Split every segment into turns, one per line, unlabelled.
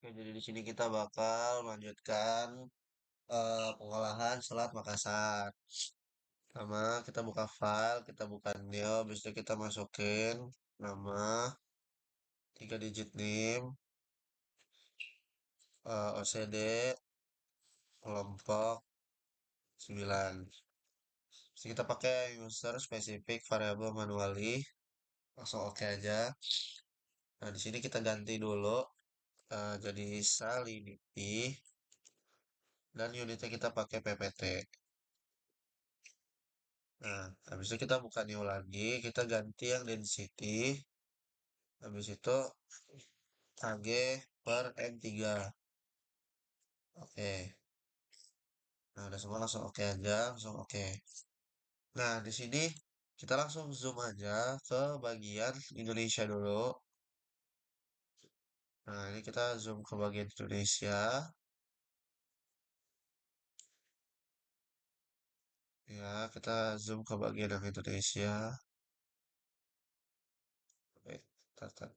Oke, jadi di sini kita bakal melanjutkan pengolahan selat Makassar. Pertama, kita buka file, kita buka new, habis itu kita masukin nama, 3 digit NIM, OCD, kelompok 9. Jadi kita pakai user spesifik variable manually, langsung oke aja. Nah, di sini kita ganti dulu jadi salinity dan unitnya kita pakai ppt. Nah, habis itu kita buka new lagi, kita ganti yang density, habis itu Kg per M3. Oke. Nah, udah semua langsung oke aja, langsung oke. Nah, di sini kita langsung zoom aja ke bagian Indonesia dulu. Nah, ini kita zoom ke bagian Indonesia. Ya, kita zoom ke bagian yang Indonesia. Oke, tar, tar.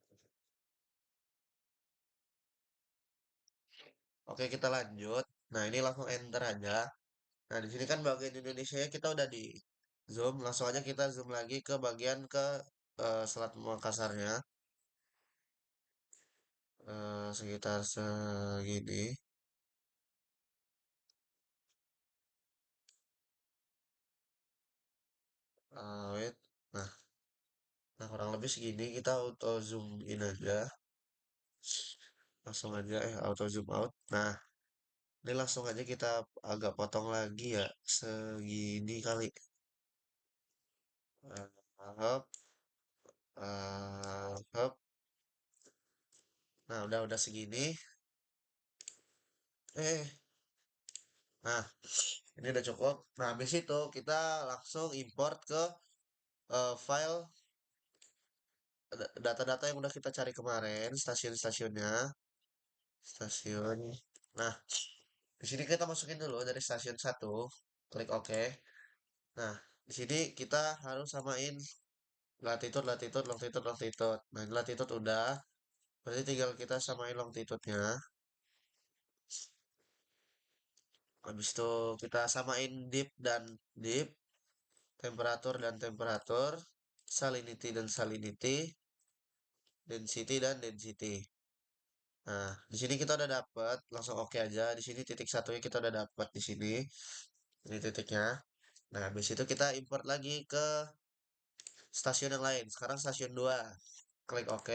Oke, kita lanjut. Nah, ini langsung enter aja. Nah, di sini kan bagian Indonesia kita udah di zoom. Langsung aja kita zoom lagi ke bagian ke Selat Makassarnya. Sekitar segini. Wait. Nah, kurang lebih segini kita auto zoom in aja. Langsung aja auto zoom out. Nah, ini langsung aja kita agak potong lagi ya. Segini kali. Hop, hop. Nah, udah segini. Eh, nah, ini udah cukup. Nah, habis itu kita langsung import ke file data-data yang udah kita cari kemarin, stasiun-stasiunnya, stasiun. Nah, di sini kita masukin dulu dari stasiun satu, klik OK. Nah, di sini kita harus samain latitude, latitude, longitude, longitude. Nah, ini latitude udah, berarti tinggal kita samain longitude-nya. Habis itu kita samain dip dan dip, temperatur dan temperatur, salinity dan salinity, density dan density. Nah, di sini kita udah dapat, langsung oke aja. Di sini titik satunya kita udah dapat di sini. Ini titiknya. Nah, habis itu kita import lagi ke stasiun yang lain. Sekarang stasiun 2. Klik OK.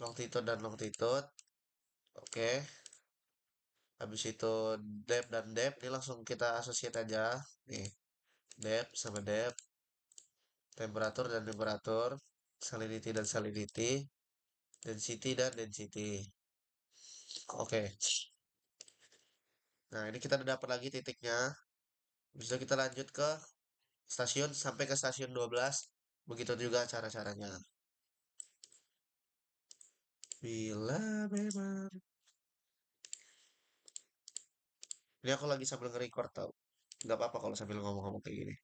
Longitude dan longitude. Oke. Habis itu depth dan depth. Ini langsung kita associate aja. Nih, depth sama depth. Temperatur dan temperatur. Salinity dan salinity. Density dan density. Oke. Nah, ini kita udah dapat lagi titiknya. Bisa kita lanjut ke stasiun sampai ke stasiun 12. Begitu juga cara-caranya. Bila memang. Ini aku lagi sambil nge-record tau. Gak apa-apa kalau sambil ngomong-ngomong kayak gini.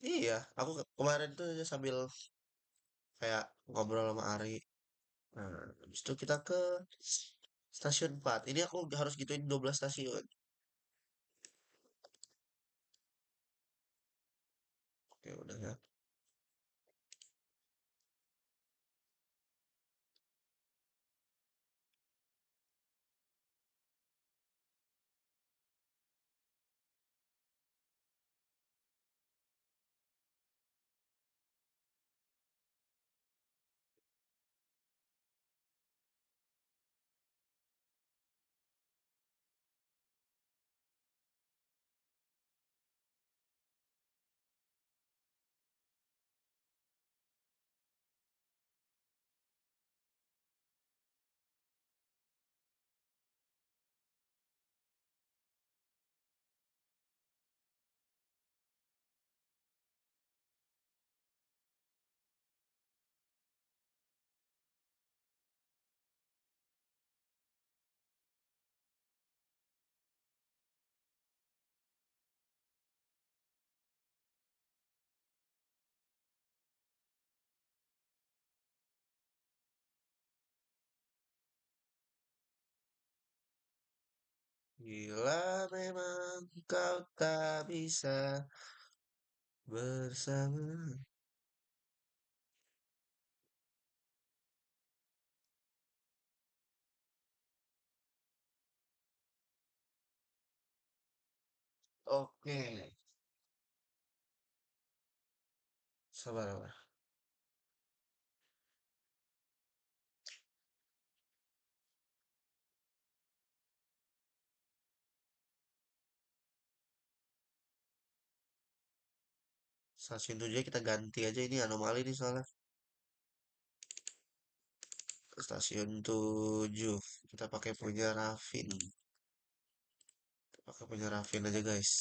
Iya, aku kemarin tuh aja sambil kayak ngobrol sama Ari. Nah, habis itu kita ke stasiun 4. Ini aku harus gituin 12 stasiun. Oke, udah ya. Bila memang kau tak bisa bersama. Oke, sabar, sabar. Stasiun 7 kita ganti aja ini anomali nih soalnya. Stasiun 7 kita pakai punya Raffin. Pakai punya Raffin aja guys.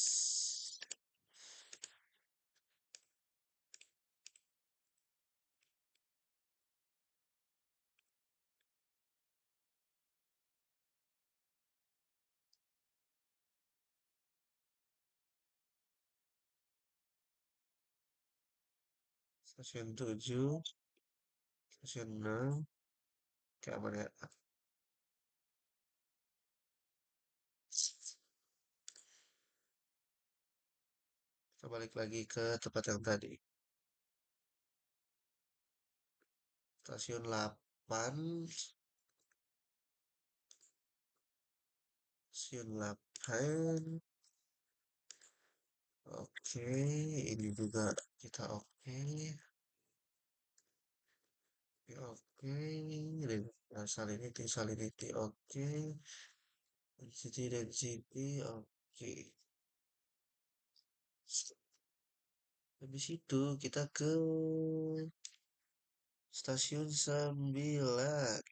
Stasiun 7, stasiun 6, kayak mana ya? Kita balik lagi ke tempat yang tadi. Stasiun 8, stasiun 8. Oke, ini juga kita oke. Oke, Salinity, Salinity, oke. Density, Density, oke. Habis itu kita ke stasiun 9.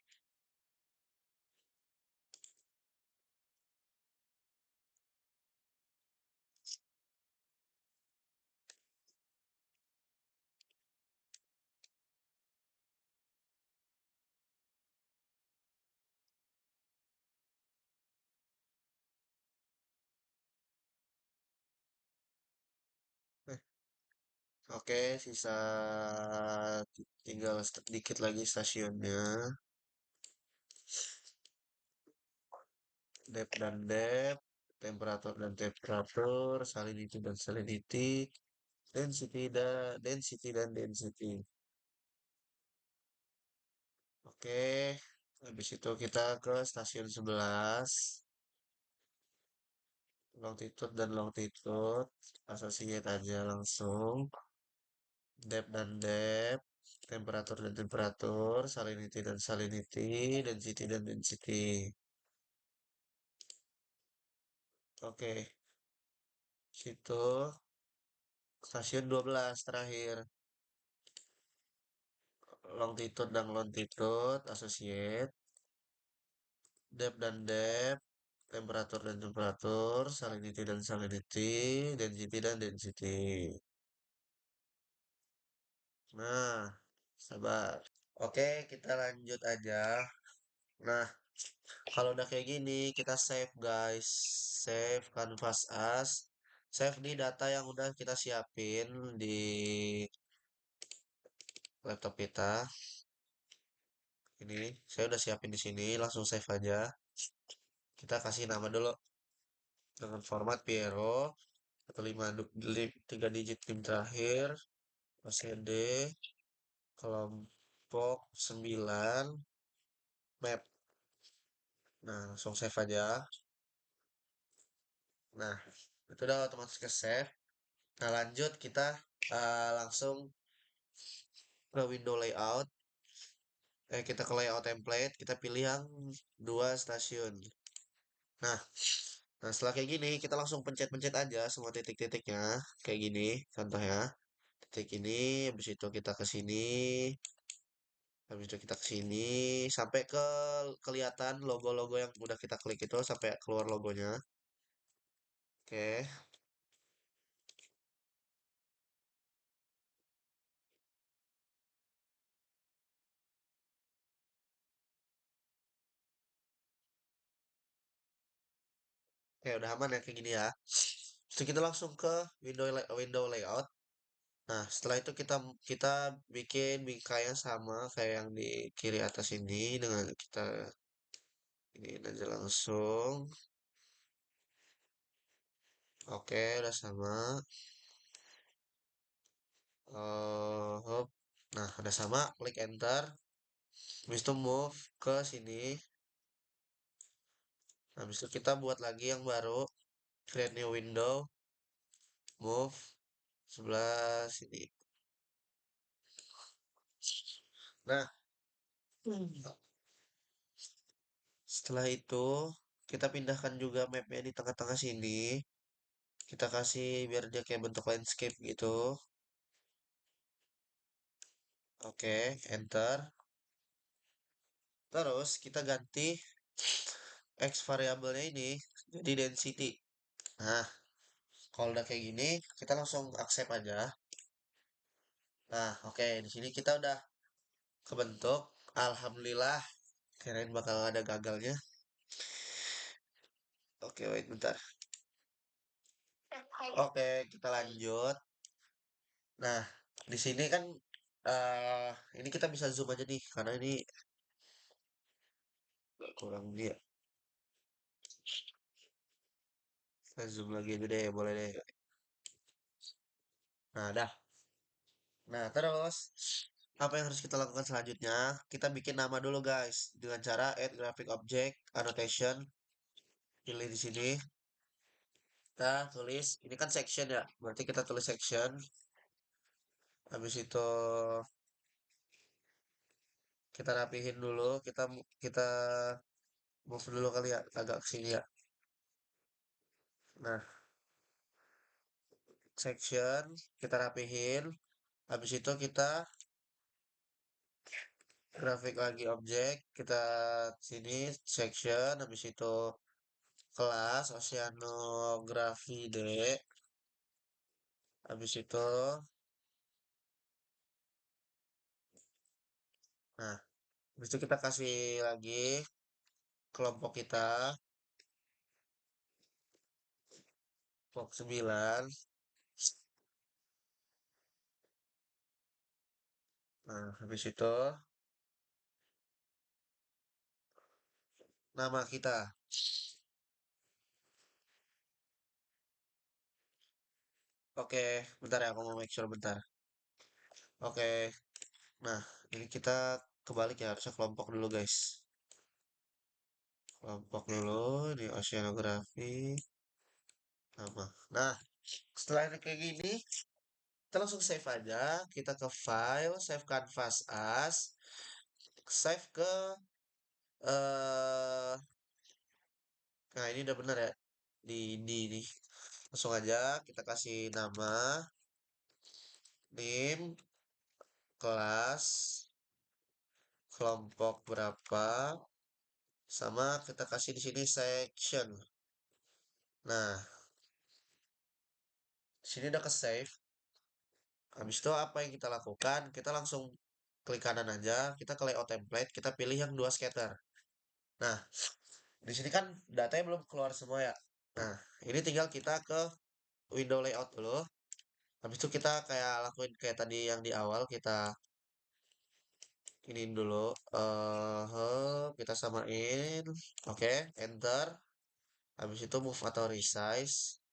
Eh, oke, sisa tinggal sedikit lagi stasiunnya. Dep dan dep, temperatur dan temperatur, salinity dan salinity, density dan density. Oke, habis itu kita ke stasiun 11, longitude dan longitude, associate aja langsung, depth dan depth, temperatur dan temperatur, salinity dan salinity, density dan density. Oke, situ stasiun 12 terakhir, longitude dan longitude, associate, depth dan depth, temperatur dan temperatur, salinity dan salinity, density dan density. Nah, sabar. Oke, kita lanjut aja. Nah, kalau udah kayak gini, kita save guys. Save canvas as. Save di data yang udah kita siapin di laptop kita. Ini, saya udah siapin di sini. Langsung save aja. Kita kasih nama dulu dengan format Piero atau 3 digit PIN terakhir. OCD kelompok 9 map. Nah, langsung save aja. Nah, itu udah otomatis ke save. Nah, lanjut kita langsung ke window layout. Kita ke layout template, kita pilih yang dua stasiun. Nah, nah setelah kayak gini, kita langsung pencet-pencet aja semua titik-titiknya. Kayak gini, contohnya. Titik ini, habis itu kita ke sini, habis itu kita ke sini, sampai ke kelihatan logo-logo yang udah kita klik itu, sampai keluar logonya. Oke, oke udah aman ya kayak gini ya. Terus kita langsung ke window layout. Nah, setelah itu kita kita bikin bingkainya sama kayak yang di kiri atas ini dengan kita ini aja langsung. Oke, udah sama. Hop. Nah, udah sama, klik enter. Habis itu move ke sini. Habis itu kita buat lagi yang baru. Create new window. Move. Sebelah sini. Nah, setelah itu kita pindahkan juga mapnya di tengah-tengah sini. Kita kasih biar dia kayak bentuk landscape gitu. Oke, enter. Terus kita ganti X variabelnya ini jadi density. Nah, kalau udah kayak gini, kita langsung accept aja. Nah, oke, di sini kita udah kebentuk. Alhamdulillah, kirain bakal ada gagalnya. Oke, wait bentar. Oke, kita lanjut. Nah, di sini kan eh ini kita bisa zoom aja nih karena ini kurang dia. Kita zoom lagi aja deh, boleh deh. Nah, dah. Nah, terus apa yang harus kita lakukan selanjutnya? Kita bikin nama dulu, guys, dengan cara add graphic object annotation. Pilih di sini. Kita tulis, ini kan section ya. Berarti kita tulis section. Habis itu kita rapihin dulu, kita move dulu kali ya, agak ke sini ya. Nah, section kita rapihin. Habis itu kita grafik lagi objek, kita sini section, habis itu kelas oceanografi D. Habis itu, nah, habis itu kita kasih lagi kelompok kita, kelompok 9. Nah, habis itu nama kita. Oke, bentar ya, aku mau make sure bentar. Oke, nah, ini kita kebalik ya, harusnya kelompok dulu, guys. Kelompok dulu, di oceanografi, nama. Nah, setelah ini kayak gini, kita langsung save aja. Kita ke file, save canvas as, save ke eh nah ini udah bener ya. Di ini. Langsung aja kita kasih nama, name, kelas, kelompok berapa, sama kita kasih di sini section. Nah, di sini udah ke save. Habis itu apa yang kita lakukan? Kita langsung klik kanan aja, kita ke layout template, kita pilih yang dua scatter. Nah, di sini kan datanya belum keluar semua ya. Nah, ini tinggal kita ke window layout dulu. Habis itu kita kayak lakuin kayak tadi yang di awal, kita ini dulu. Kita samain. Oke, enter. Habis itu move atau resize.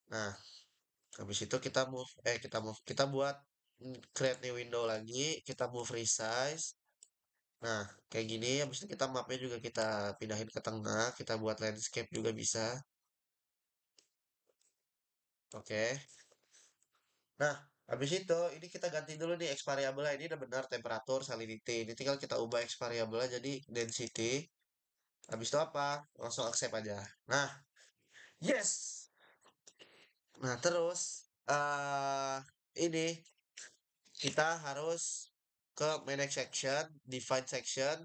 Nah, habis itu kita buat create new window lagi. Kita move resize. Nah, kayak gini. Habis itu kita mapnya juga kita pindahin ke tengah. Kita buat landscape juga bisa. Oke. Nah, habis itu ini kita ganti dulu nih X variable ini udah benar temperatur, salinity. Ini tinggal kita ubah X variable jadi density. Habis itu apa? Langsung accept aja. Nah, yes. Nah, terus ini kita harus ke manage section, define section.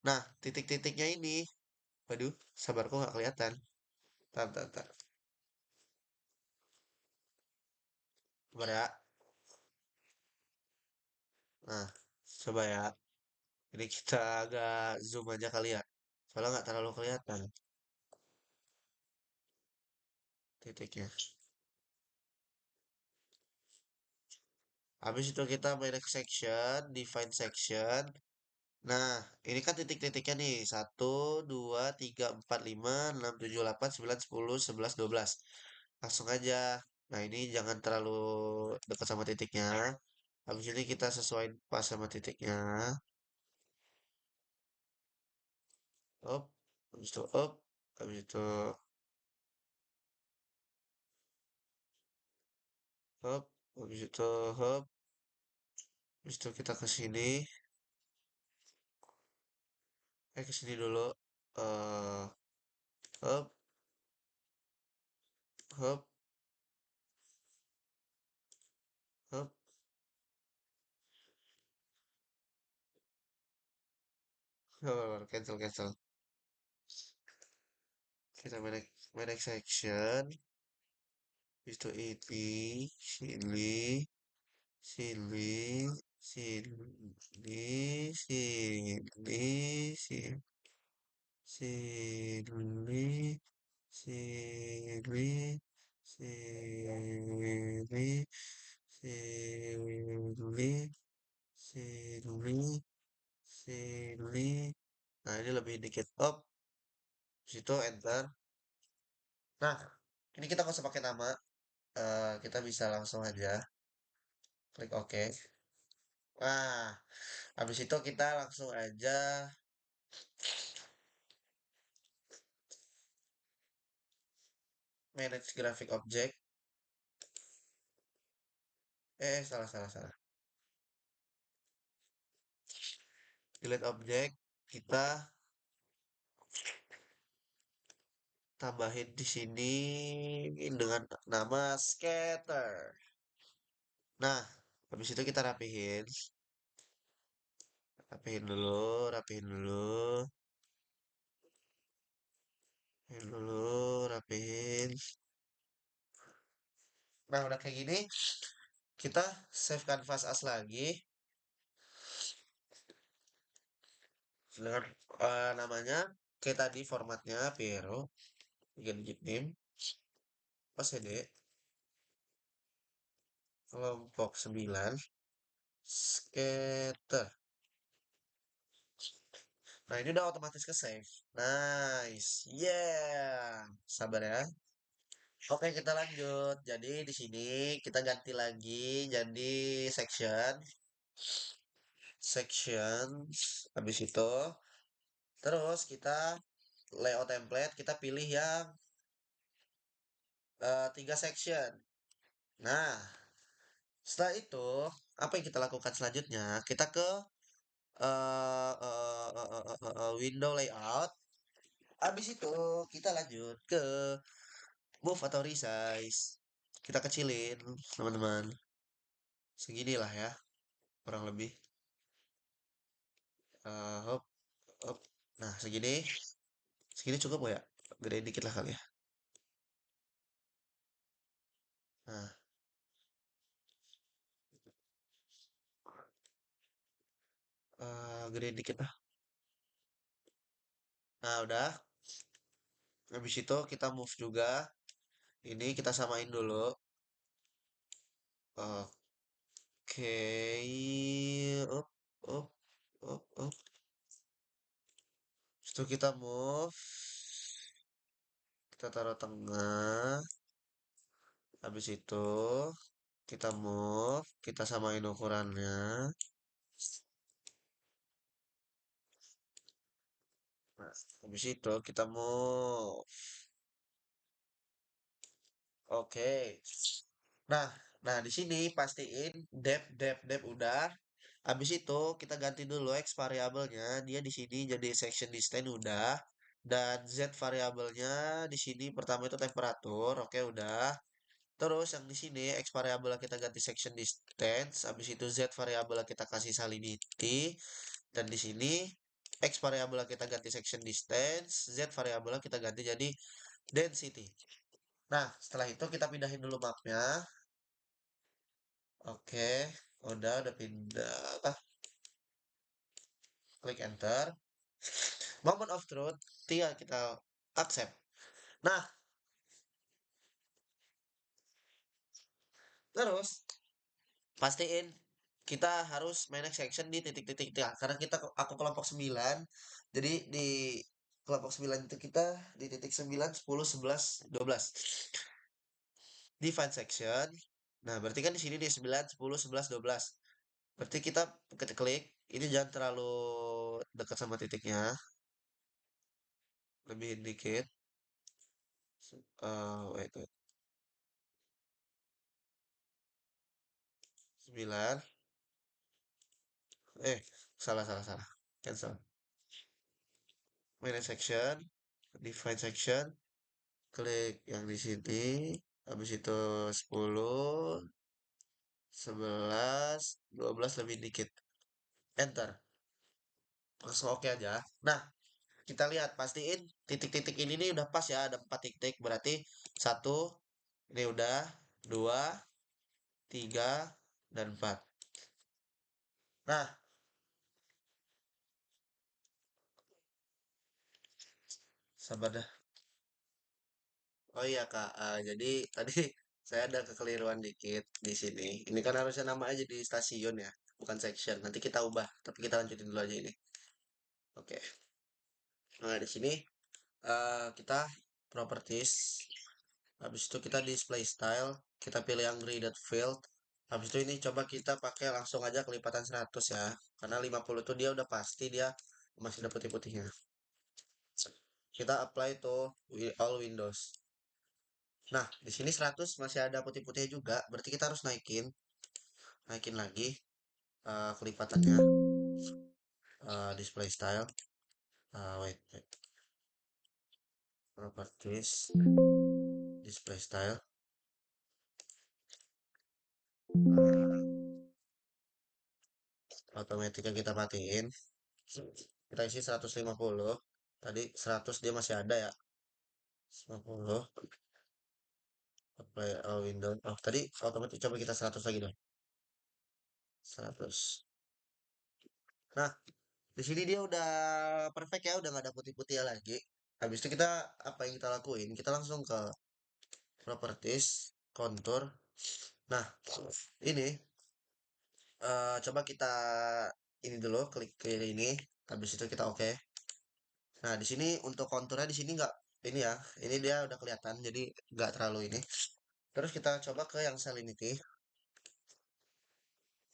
Nah, titik-titiknya ini, waduh, sabarku nggak kelihatan. Tar, tar, tar. Coba ya. Nah, coba ya. Ini kita agak zoom aja kali ya. Soalnya nggak terlalu kelihatan titiknya. Habis itu kita manage section, define section. Nah, ini kan titik-titiknya nih. Satu, 2, 3, 4, 5, 6, 7, 8, 9, 10, 11, 12. Langsung aja. Nah, ini jangan terlalu dekat sama titiknya. Habis ini kita sesuaiin pas sama titiknya. Up. Habis itu up. Habis itu up. Habis itu up. Habis itu kita ke sini. Ke sini dulu. Eh, up, up, up. Cancel, cancel. Kita manage section. Habis itu ini. Sini. Sini. Sini. Sini. Sini. Sini. Sini. Sini. Sini. Sini. Sini. Nah, ini lebih dikit up. Situ enter. Nah, ini kita nggak usah pakai nama. Kita bisa langsung aja klik OK. Nah, habis itu kita langsung aja manage graphic object. Salah, salah, salah. Delete object. Kita tambahin di sini dengan nama scatter. Nah, habis itu kita rapihin. Rapihin dulu, rapihin dulu. Rapihin dulu, rapihin. Nah, udah kayak gini, kita save canvas as lagi dengan namanya kayak tadi formatnya Piero, ganti name, OCD, kelompok 9, scatter. Nah, ini udah otomatis ke save. Nice. Yeah. Sabar ya. Oke, kita lanjut. Jadi di sini kita ganti lagi jadi section. Section. Habis itu terus kita layout template, kita pilih yang 3 section. Nah, setelah itu apa yang kita lakukan selanjutnya? Kita ke window layout. Habis itu kita lanjut ke move atau resize. Kita kecilin, teman-teman. Seginilah ya, kurang lebih. Hop, hop. Nah, segini. Segini cukup gak ya? Gedein dikit lah kali ya. Nah, gedein dikit lah. Nah, udah. Habis itu kita move juga. Ini kita samain dulu. Oke. Up, up, up, up. Itu kita move. Kita taruh tengah. Habis itu kita move. Kita samain ukurannya. Nah, habis itu kita move. Oke. Nah, nah di sini pastiin depth udah. Habis itu kita ganti dulu X variabelnya. Dia di sini jadi section distance udah. Dan Z variabelnya di sini pertama itu temperatur. Oke, udah. Terus yang di sini X variabel kita ganti section distance. Habis itu Z variabel kita kasih salinity. Dan di sini X variabel kita ganti section distance. Z variabel kita ganti jadi density. Nah, setelah itu kita pindahin dulu mapnya. Oke, udah pindah. Klik enter. Moment of truth, tinggal kita accept. Nah, terus pastiin kita harus manage section di titik-titik ya. Karena aku kelompok 9. Jadi di kelompok 9 itu kita di titik 9, 10, 11, 12. Define section. Nah, berarti kan di sini di 9, 10, 11, 12. Berarti kita klik, ini jangan terlalu dekat sama titiknya, lebih dikit. Wait. 9. Eh, salah. Cancel. Manage section, define section, klik yang di sini, habis itu 10, 11, 12 lebih dikit. Enter. Langsung oke aja. Nah, kita lihat, pastiin titik-titik ini nih udah pas ya, ada 4 titik. Berarti satu, ini udah, 2, 3, dan 4. Nah, sabar dah. Oh iya Kak, jadi tadi saya ada kekeliruan dikit di sini. Ini kan harusnya nama aja di stasiun ya, bukan section. Nanti kita ubah, tapi kita lanjutin dulu aja ini. Oke. Nah, di sini kita properties. Habis itu kita display style, kita pilih yang graded field. Habis itu ini coba kita pakai langsung aja kelipatan 100 ya. Karena 50 itu dia udah pasti dia masih ada putih-putihnya. Kita apply to all windows. Nah, di sini 100 masih ada putih-putihnya juga, berarti kita harus naikin lagi kelipatannya. Display style. Wait. Properties, display style. Automaticnya kita matiin. Kita isi 150. Tadi 100 dia masih ada ya. 50. Apply all window. Oh, tadi otomatis coba kita 100 lagi dong. 100. Nah, di sini dia udah perfect ya, udah nggak ada putih-putih lagi. Habis itu kita apa yang kita lakuin? Kita langsung ke properties, contour. Nah, ini coba kita ini dulu, klik ke ini. Habis itu kita oke. Nah, di sini untuk konturnya di sini nggak ini ya. Ini dia udah kelihatan, jadi nggak terlalu ini. Terus kita coba ke yang salinity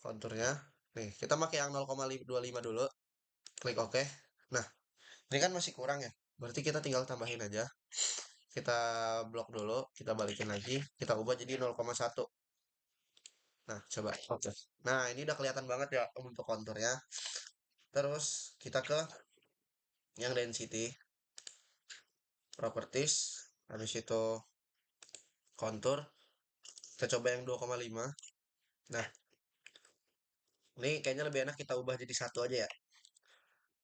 konturnya. Nih, kita pakai yang 0,25 dulu. Klik oke. Nah, ini kan masih kurang ya. Berarti kita tinggal tambahin aja. Kita blok dulu, kita balikin lagi, kita ubah jadi 0,1. Nah, coba. Oke. Nah, ini udah kelihatan banget ya untuk konturnya. Terus kita ke yang density, properties, habis itu kontur. Kita coba yang 2,5. Nah, ini kayaknya lebih enak kita ubah jadi satu aja ya.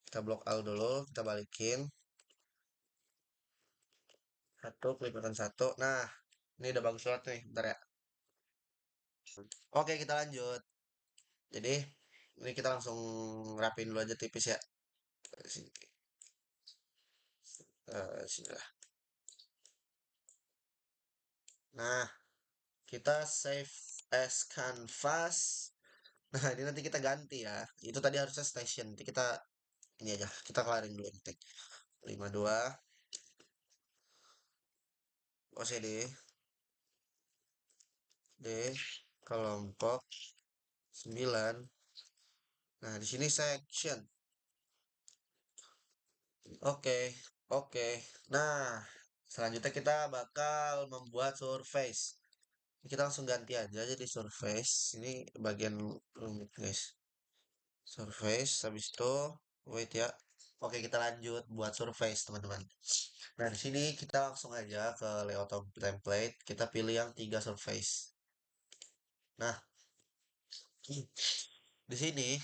Kita blok all dulu, kita balikin. Satu, kelipatan satu. Nah, ini udah bagus banget nih. Bentar ya. Oke, kita lanjut. Jadi, ini kita langsung rapin dulu aja tipis ya. Sini. Sini lah. Nah, kita save as canvas. Nah, ini nanti kita ganti ya. Itu tadi harusnya station. Nanti kita ini aja. Kita kelarin dulu yang 52 OCD D kelompok 9. Nah, di sini section. Oke, oke. Nah, selanjutnya kita bakal membuat surface. Kita langsung ganti aja jadi surface. Ini bagian rumit, guys. Surface, habis itu wait ya. Oke, kita lanjut buat surface, teman-teman. Nah, di sini kita langsung aja ke layout template. Kita pilih yang 3 surface. Nah, di sini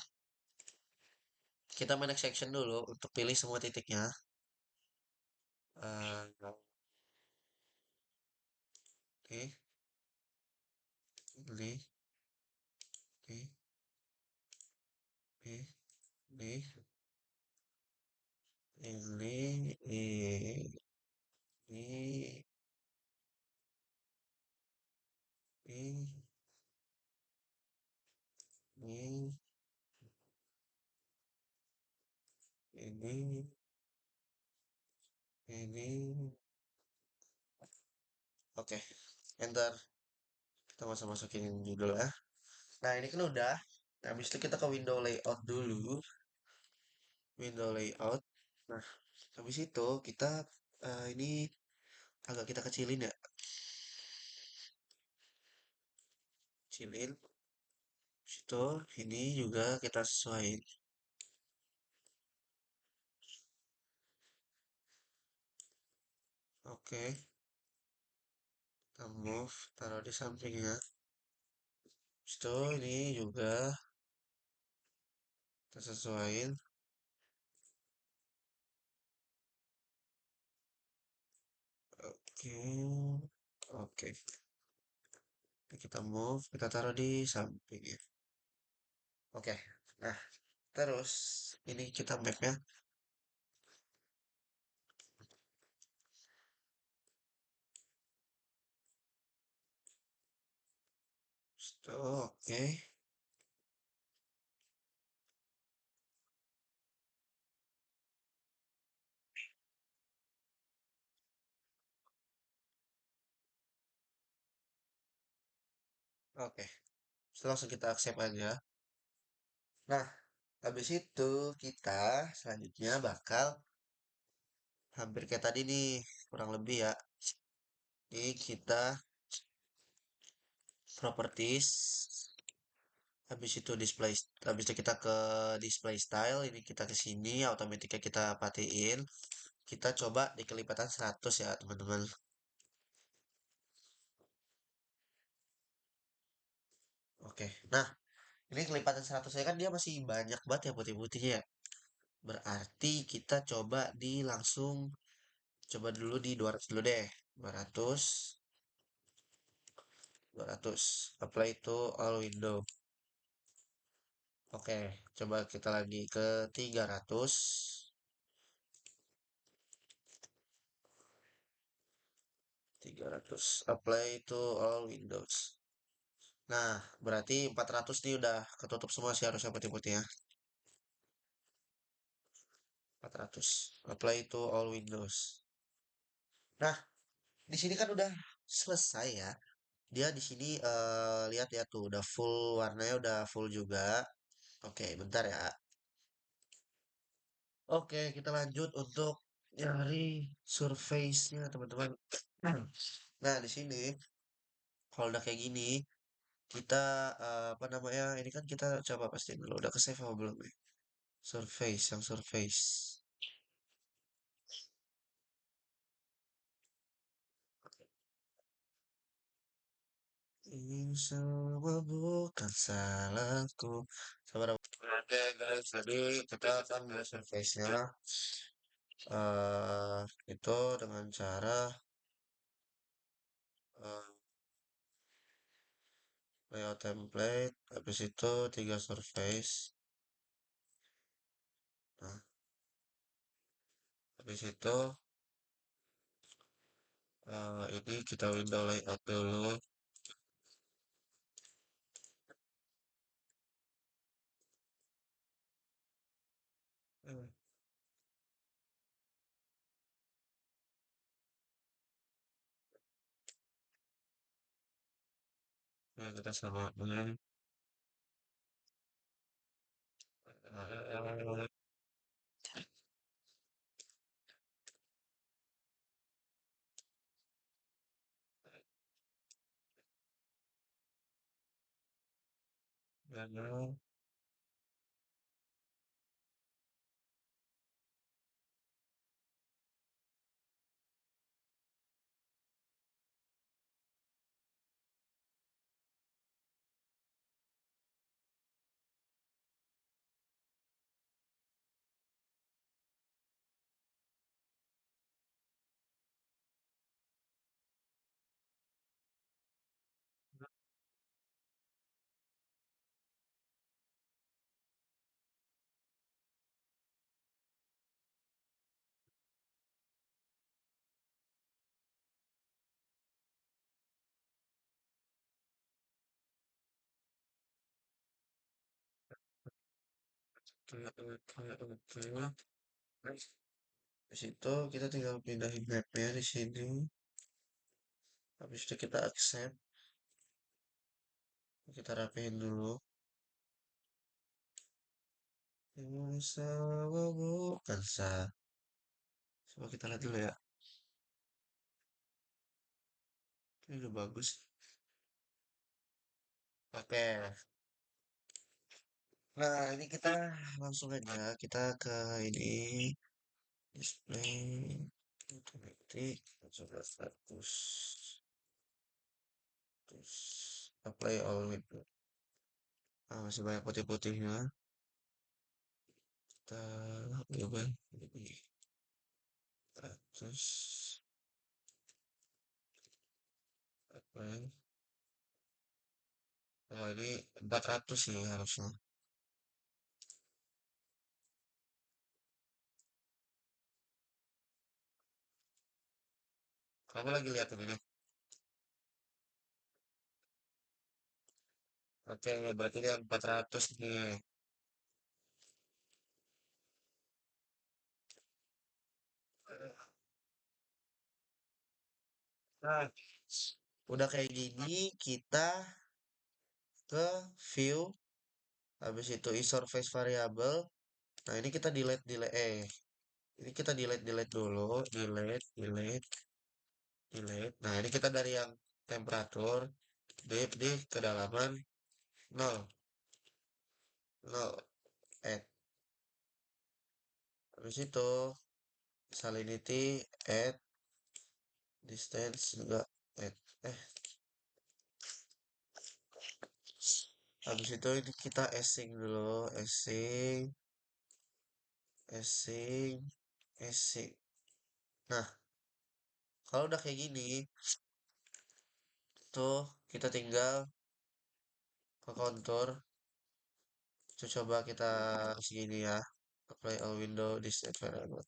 kita manage section dulu untuk pilih semua titiknya. Oke, pilih, oke, oke, pilih, ini, ini, ini. Oke, enter. Kita masukin judul ya. Nah, ini kan udah. Nah, habis itu kita ke window layout dulu. Window layout. Nah, habis itu kita ini agak kita kecilin ya. Kecilin. Habis itu ini juga kita sesuaiin. Oke, kita move, taruh di sampingnya. Habis itu ini juga kita sesuaiin. Oke, oke. Ini kita move, kita taruh di samping ya. Oke, nah terus ini kita mapnya. Oke, oke. Terus langsung kita accept aja. Nah, habis itu kita selanjutnya bakal hampir kayak tadi nih, kurang lebih ya. Ini kita properties, habis itu display, habis itu kita ke display style, ini kita ke sini, automaticnya kita patiin. Kita coba di kelipatan 100 ya, teman-teman. Oke. Nah, ini kelipatan 100 ya kan dia masih banyak banget ya putih-putihnya ya. Berarti kita coba di langsung coba dulu di 200 dulu deh. 200, 200. Apply to all window. Oke, coba kita lagi ke 300. 300. Apply to all windows. Nah, berarti 400 nih udah ketutup semua sih harusnya putih-putih ya. 400. Apply to all windows. Nah, di sini kan udah selesai ya. Dia di sini lihat ya tuh udah full warnanya udah full juga. Oke, bentar ya. Oke, kita lanjut untuk nyari surface-nya, teman-teman. Nah, di sini kalau udah kayak gini, kita apa namanya? Ini kan kita coba pastiin dulu udah ke save apa belum ya? Surface, yang surface. Ini semua bukan salahku. Sabar. Oke, guys, jadi kita akan mulai surface-nya. Itu dengan cara eh, layout template, habis itu tiga surface. Nah, habis itu ini kita window layout dulu. Eh, Nah, kita sama dengan eh, dengan oke, oke, oke. Habis itu kita tinggal pindahin mapnya di sini. Habis itu kita accept. Kita rapihin dulu. Bukan sah. Coba kita lihat dulu ya. Ini udah bagus. Oke. Nah, ini kita langsung aja kita ke ini display automatic coba status terus apply all window. Ah, masih banyak putih-putihnya. Kita ubah ini status apply. Oh, ini 400 sih harusnya. Kamu lagi lihat ini. Oke, berarti dia 400 nih. Nah, udah kayak gini kita ke view, habis itu surface variable. Nah, ini kita ini kita delete dulu, delete. Nah, ini kita dari yang temperatur, di kedalaman 0, 0, add. Habis itu salinity, add, distance juga add. Eh, habis itu ini kita async dulu, async, async. Nah, kalau udah kayak gini, tuh kita tinggal ke kontur. Coba kita segini ya. Apply all window this variable.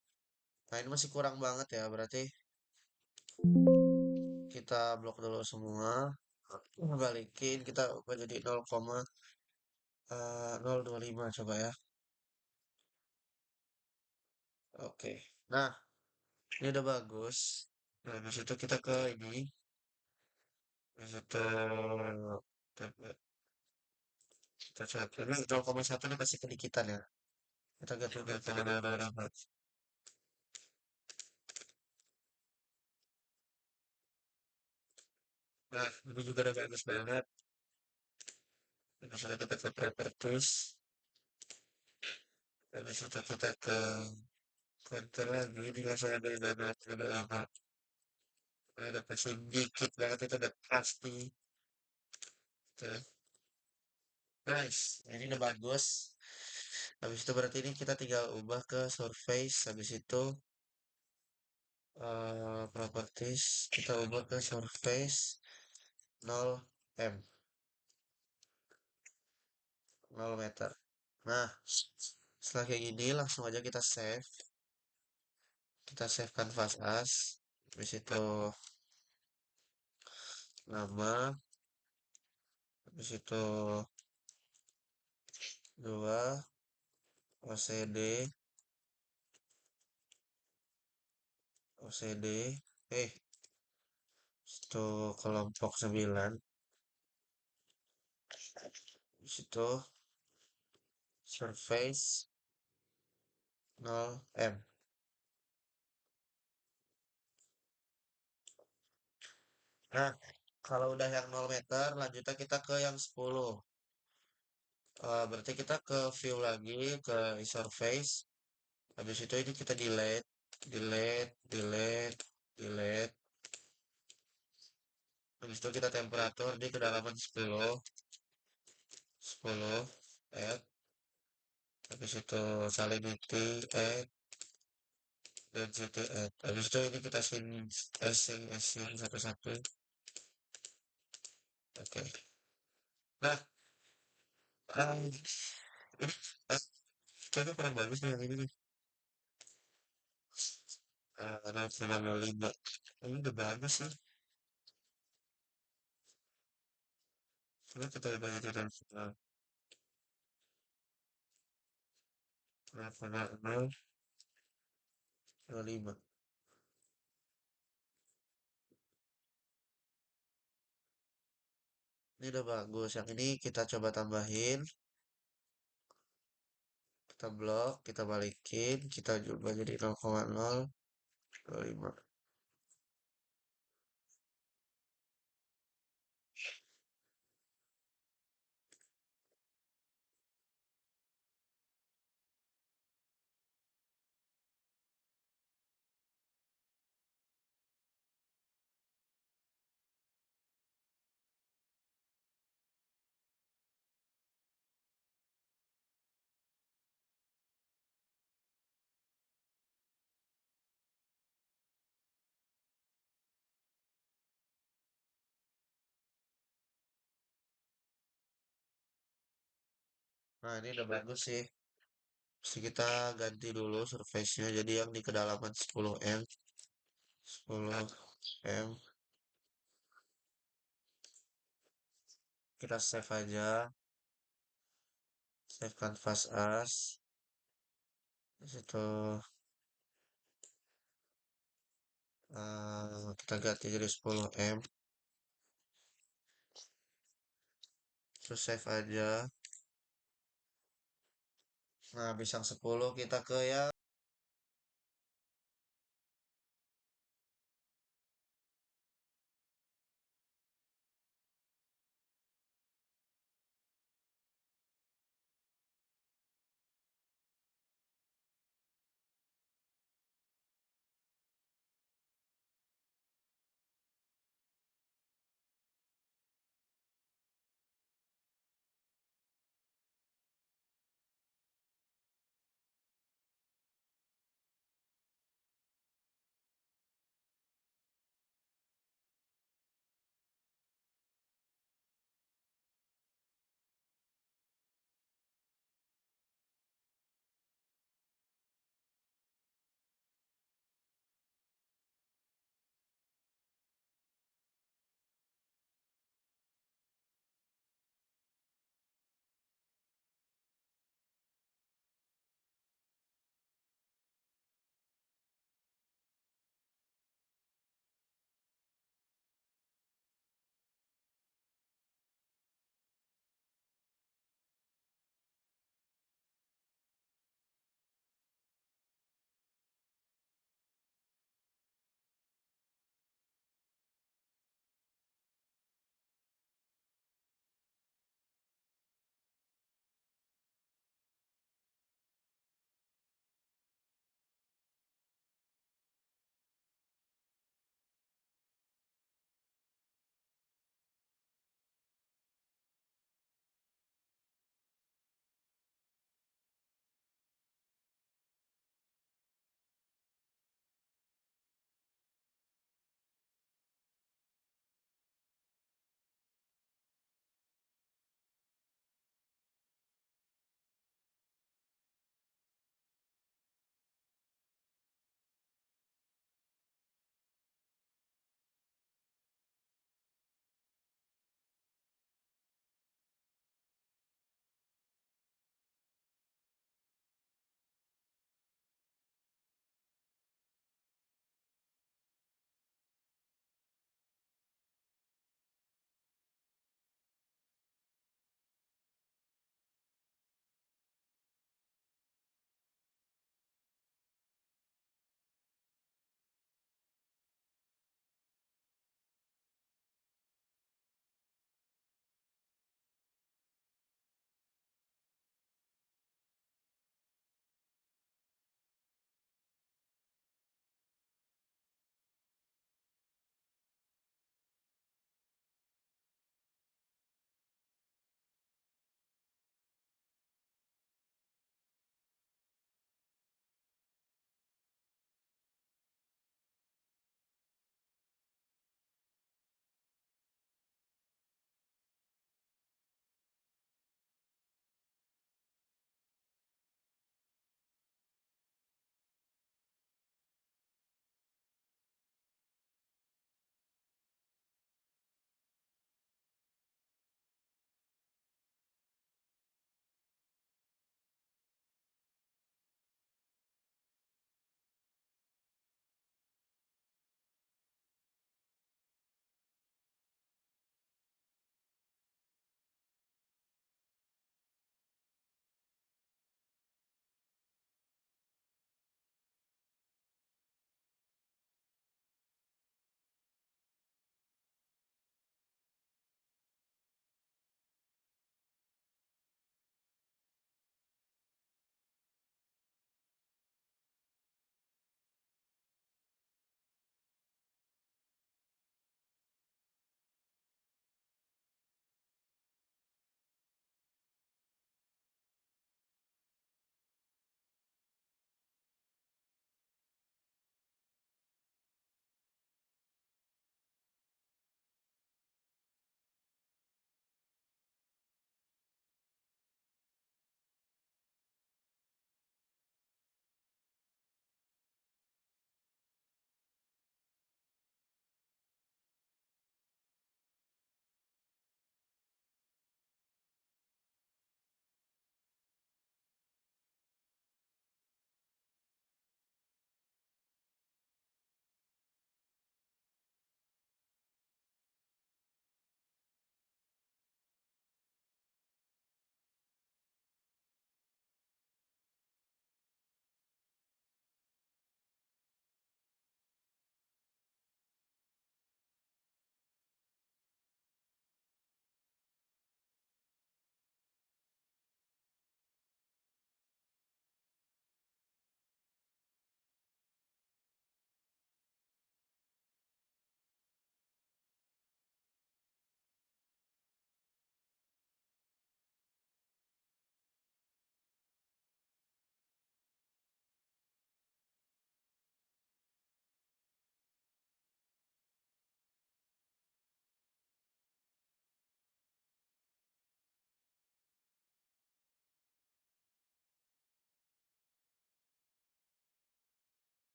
Nah, ini masih kurang banget ya. Berarti kita blok dulu semua. Balikin kita ubah jadi 0,025 coba ya. Oke. Nah, ini udah bagus. Nah, habis itu kita ke ini. Habis itu kita cek. Ini 0,1 ini pasti kedikitan ya. Kita ganti. Nah, ini juga udah bagus banget. Bisa kita terus. Habis itu kita ke konten lagi. Ini langsung ada apa? Ada pasti dikit banget itu udah pasti. Tuh. Nice. Ini udah bagus. Habis itu berarti ini kita tinggal ubah ke surface. Habis itu properties kita ubah ke surface 0 m 0 meter. Nah, setelah kayak gini langsung aja kita save. Kita save canvas as. Habis itu nama. Habis itu dua OCD OCD itu kelompok 9. Di situ surface 0 m. Nah, kalau udah yang 0 meter, lanjutnya kita ke yang 10. Berarti kita ke view lagi, ke surface. Habis itu ini kita delete, delete, delete, delete. Habis itu kita temperatur di kedalaman 10, 10, add. Habis itu salinity, add, density, add. Habis itu ini kita asing satu-satu. Oke. Nah, ini ah, kayaknya kurang bagus nih yang ini nih. Ada film 5. Ini udah bagus nih. Coba kita lihat aja dan film 25. Ini udah bagus. Yang ini kita coba tambahin. Kita blok, kita balikin, kita coba jadi 0,025. Nah, ini udah bagus sih. Mesti kita ganti dulu surface-nya jadi yang di kedalaman 10 m. 10 m. Kita save aja. Save canvas as. Di situ kita ganti jadi 10 m. Terus save aja. Nah, habis yang 10 kita ke yang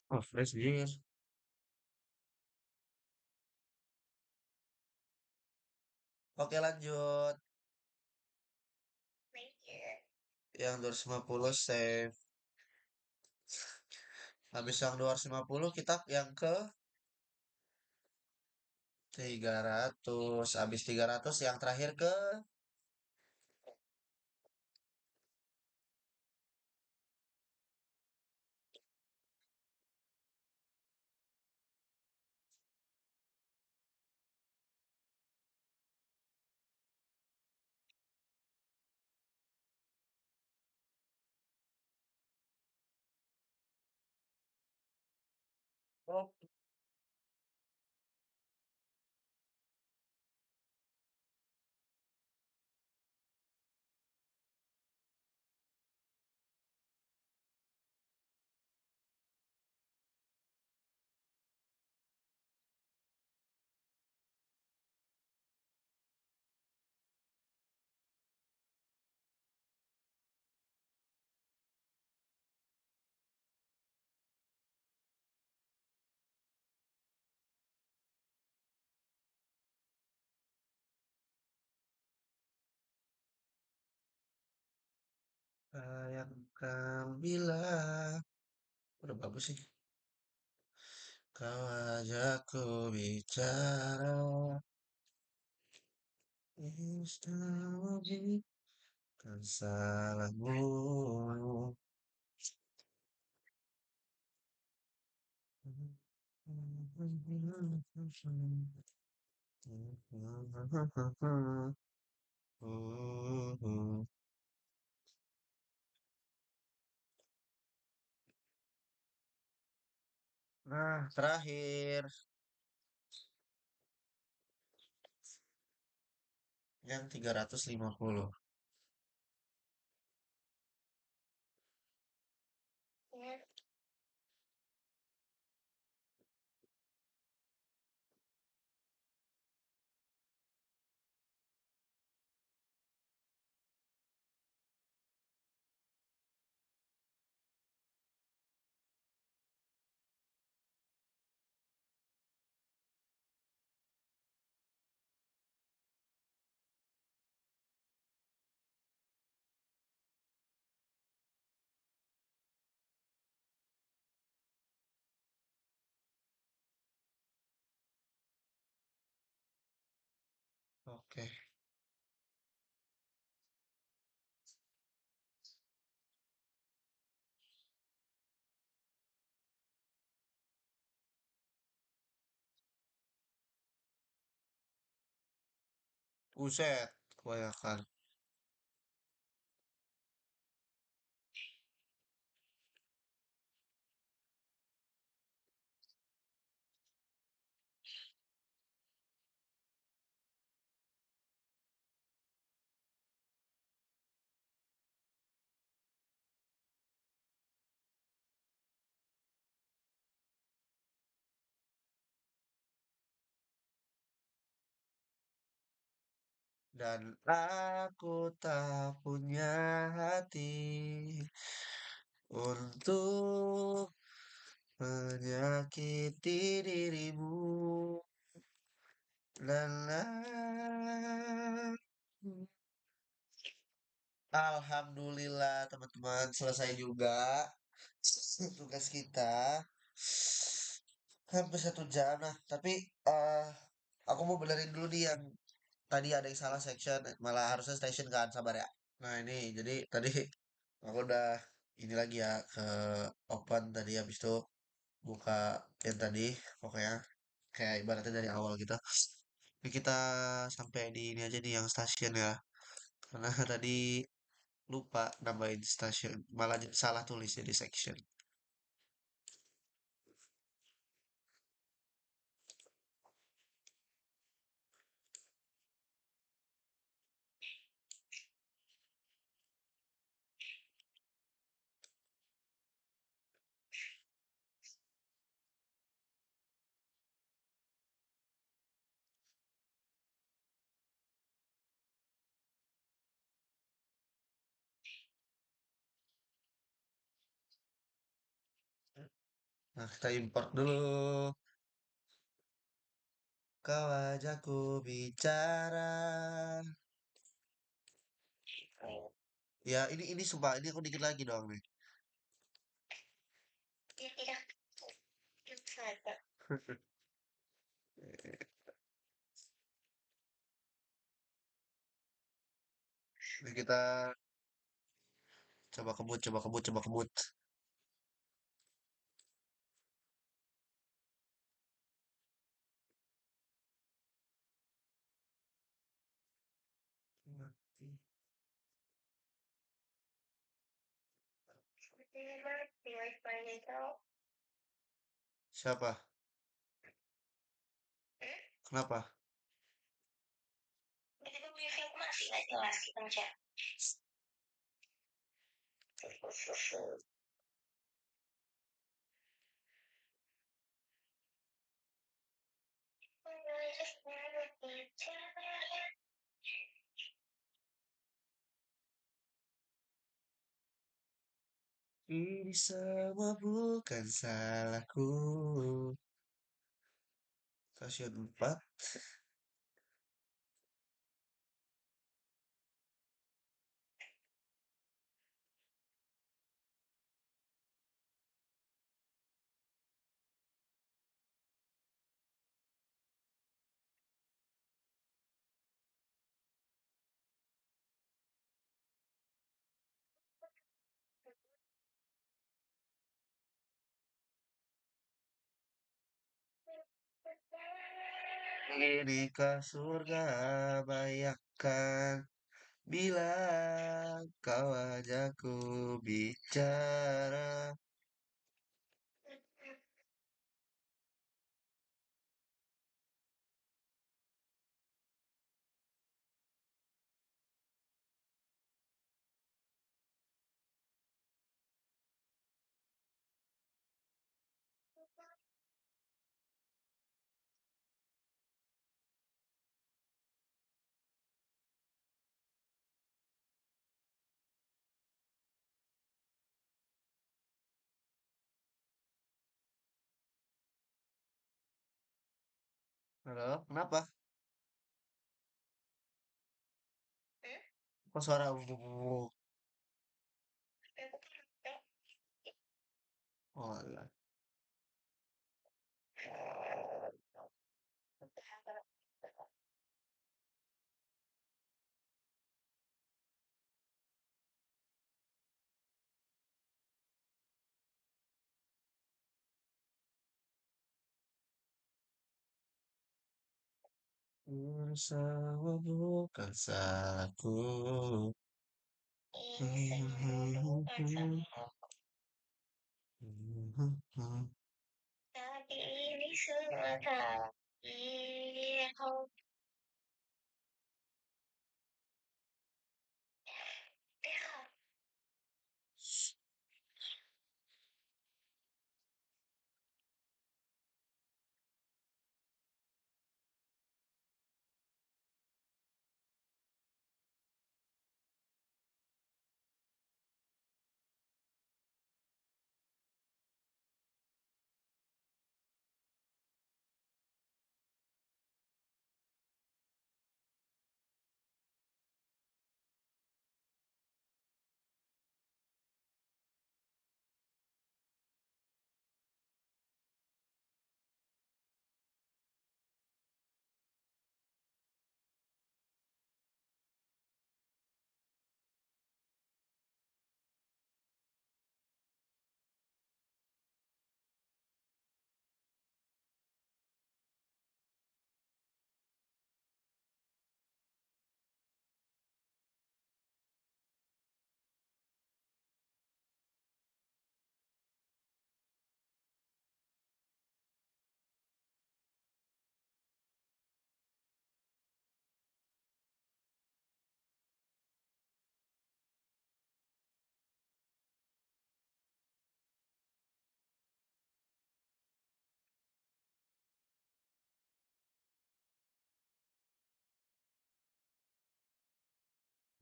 Oh, fresh jir. Oke, lanjut. Yang 250 save. Habis yang 250 kita yang ke 300. Habis 300 yang terakhir ke oh, yang kau bilang. Udah bagus sih. Kau ajakku bicara. Kan salahmu. Nah, terakhir yang 350. Oke, buset, kebanyakan. Dan aku tak punya hati untuk menyakiti dirimu. La la. Alhamdulillah teman-teman selesai juga tugas kita. Hampir 1 jam. Nah, tapi eh aku mau benerin dulu nih yang tadi ada yang salah section, malah harusnya station kan, sabar ya. Nah ini, jadi tadi aku udah ini lagi ya ke open tadi habis itu buka yang tadi pokoknya kayak ibaratnya dari awal gitu. Ini kita sampai di ini aja nih yang stasiun ya. Karena tadi lupa nambahin stasiun, malah salah tulis jadi section. Nah, kita import dulu. Kau ajakku bicara. Ya, ini sumpah, ini aku dikit lagi dong nih. Ini kita coba kebut, coba kebut, coba kebut. Siapa? Kenapa? Ini semua bukan salahku. Stasiun 4. Inikah surga bayangkan bila kau ajakku bicara. Halo, kenapa? Kok suara oh, alah. Bersama bukan salahku.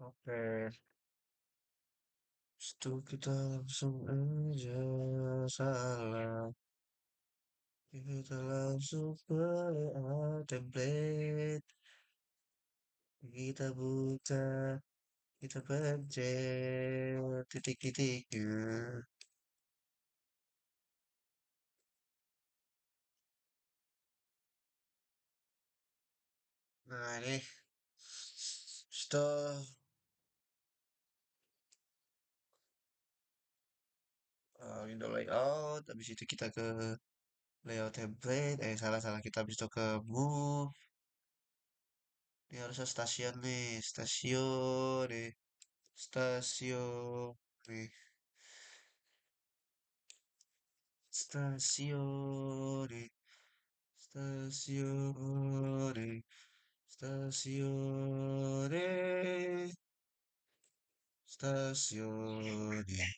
Oke, itu kita langsung aja salah. Kita langsung ke template. Kita buka, kita pencet titik-titiknya. Nah ini setelah window layout, habis itu kita ke layout template, salah-salah kita habis itu ke move. Ini harusnya stasiun nih, stasiun nih, stasiun nih, stasiun nih, stasiun nih, stasiun nih, stasiun nih,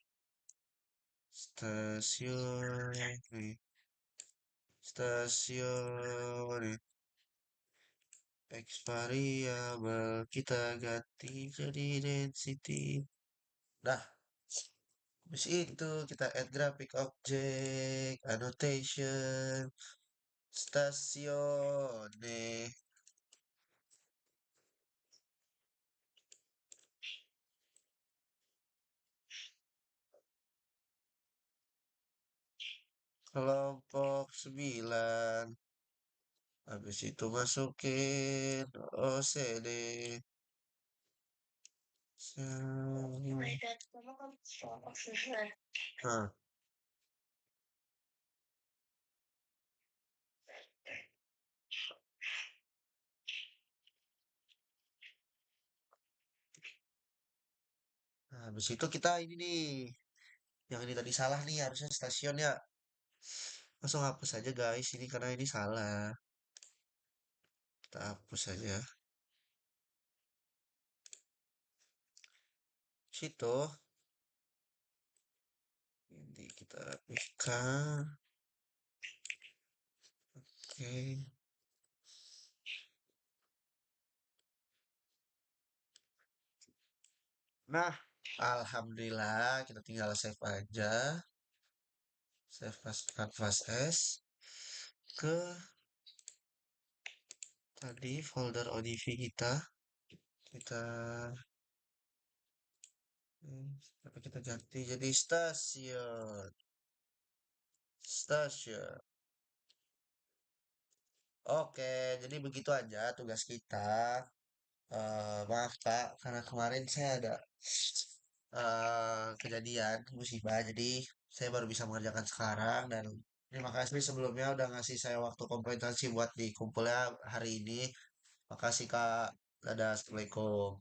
stasiun nih, stasiun nih. X variabel kita ganti jadi density. Nah, habis itu kita add graphic object, annotation, stasione, kelompok 9. Habis itu masukin OCD. Nah, habis itu kita ini nih, yang ini tadi salah nih, harusnya stasiun ya. Langsung hapus aja guys, ini karena ini salah. Kita hapus aja. Situ, ini kita rapihkan. Oke. Nah, alhamdulillah kita tinggal save aja. Save as Canvas S ke tadi folder ODV kita. Kita apa kita ganti jadi stasiun. Stasiun. Oke, jadi begitu aja tugas kita. Maaf Pak, karena kemarin saya ada kejadian musibah, jadi saya baru bisa mengerjakan sekarang dan terima kasih sebelumnya udah ngasih saya waktu kompensasi buat dikumpulnya hari ini. Makasih Kak. Dadah, Assalamualaikum.